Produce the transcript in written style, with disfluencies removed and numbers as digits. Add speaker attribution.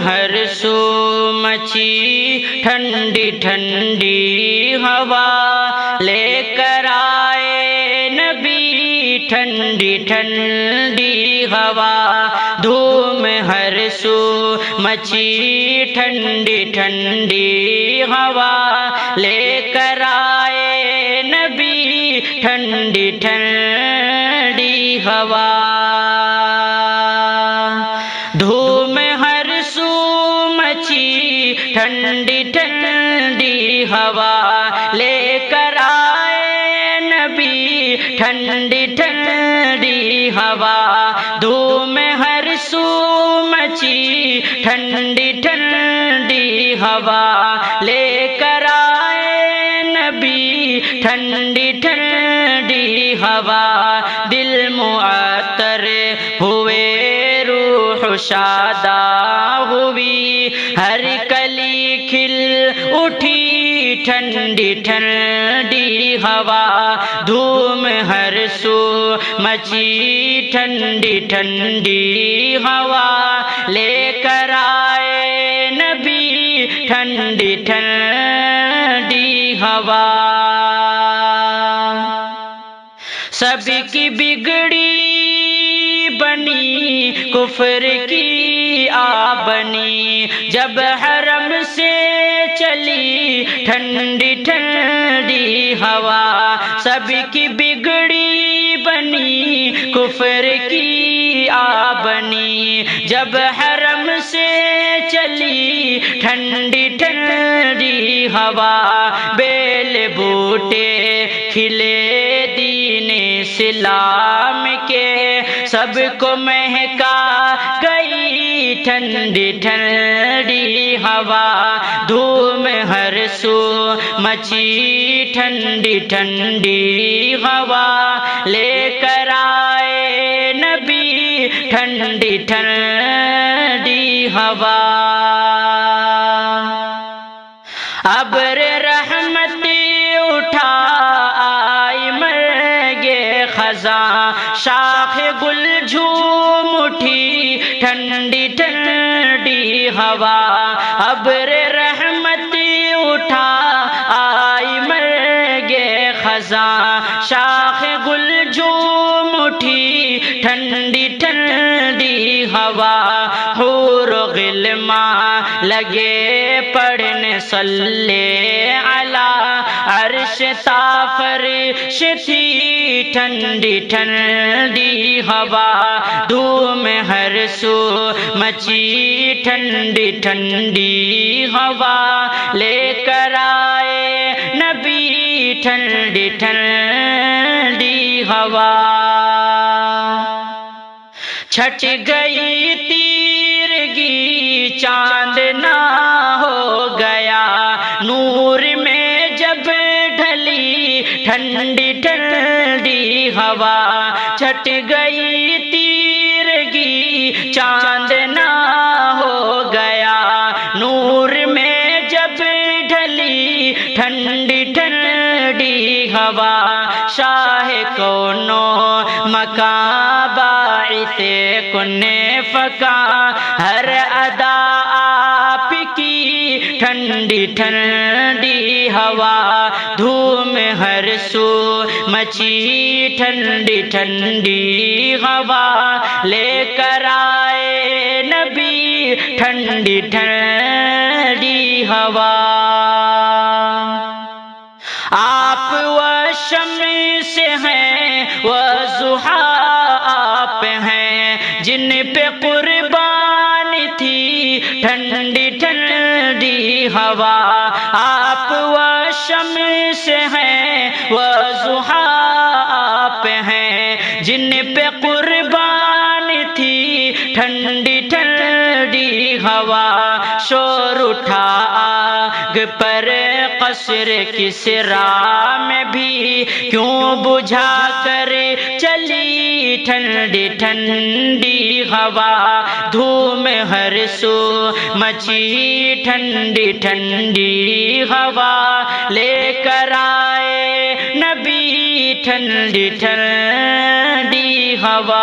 Speaker 1: ہر سو مچی ٹھنڈی ٹھنڈی ہوا لے کر آئے نبی ٹھنڈی ٹھنڈی ہوا دھوم ہر سو مچی ٹھنڈی ٹھنڈی ہوا لے کر آئے نبی ٹھنڈی ٹھنڈی ہوا دھوم ہر سو مچی ٹھنڈی ٹھنڈی ہوا لے کر آئے نبی ٹھنڈی ٹھنڈی ہوا دھوم ہر سو مچی ٹھنڈی ٹھنڈی ہوا لے کر آئے نبی ٹھنڈی ٹھنڈی ہوا دل معطر ہوئے روح شادہ ہوئی ہر کلی کھل اٹھی ٹھنڈی ٹھنڈی ہوا دھوم ہر سو مچی ٹھنڈی ٹھنڈی ہوا لے کر آئے نبی ٹھنڈی ٹھنڈی ہوا سب کی بگڑی بنی کفر کی آ بنی جب حرم سے چلی ٹھنڈی ٹھنڈی ہوا سب کی بگڑی بنی کفر کی آ بنی جب حرم سے چلی ٹھنڈی ٹھنڈی ہوا بیل بوٹے کھلے دین اسلام کے سب کو مہکا گئی ٹھنڈی ٹھنڈی ہوا دھوم ہر سو مچی ٹھنڈی ٹھنڈی ہوا لے کر آئے نبی ٹھنڈی ٹھنڈی ہوا ابر رحمت اٹھا آئی مرگے خزاں شاخ گل جھوم اٹھی ٹھنڈی ٹھنڈی ہوا ابر رحمت اٹھا آئی مرگے خزاں شاخ گل جھوم اٹھی ٹھنڈی ٹھنڈی ہوا حور و غلماں لگے پڑھنے صلی علی عرش تا فرش تھی ٹھنڈی ٹھنڈی ہوا دھوم ہر سو مچی ٹھنڈی ٹھنڈی ہوا لے کر آئے نبی ٹھنڈی ٹھنڈی ہوا چھٹ گئی تیرگی چاند نہ ہو گیا نور میں جب ڈھلی ٹھنڈی ٹھنڈی ہوا چھٹ گئی تیرگی چاند نہ ہو گیا نور میں جب ڈھلی ٹھنڈی ٹھنڈی ہوا شاہ کونو مکان باعث کن فکاں ہر ادا آپ کی ٹھنڈی ٹھنڈی ہوا دھوم ہر سو مچی ٹھنڈی ٹھنڈی ہوا لے کر آئے نبی ٹھنڈی ٹھنڈی ہوا آپ و شمس ہیں و ضحیٰ آپ ہیں جن پہ قربان تھی ٹھنڈی ٹھنڈی ہوا آپ و شمس ہیں و ضحیٰ آپ ہیں جن پہ قربان تھی ٹھنڈی ٹھنڈی ہوا شور اٹھا آگ پر قصر کسریٰ میں بھی کیوں بجھا کر چلی ٹھنڈی ٹھنڈی ہوا دھوم ہر سو مچی ٹھنڈی ٹھنڈی ہوا لے کر آئے نبی ٹھنڈی ٹھنڈی ہوا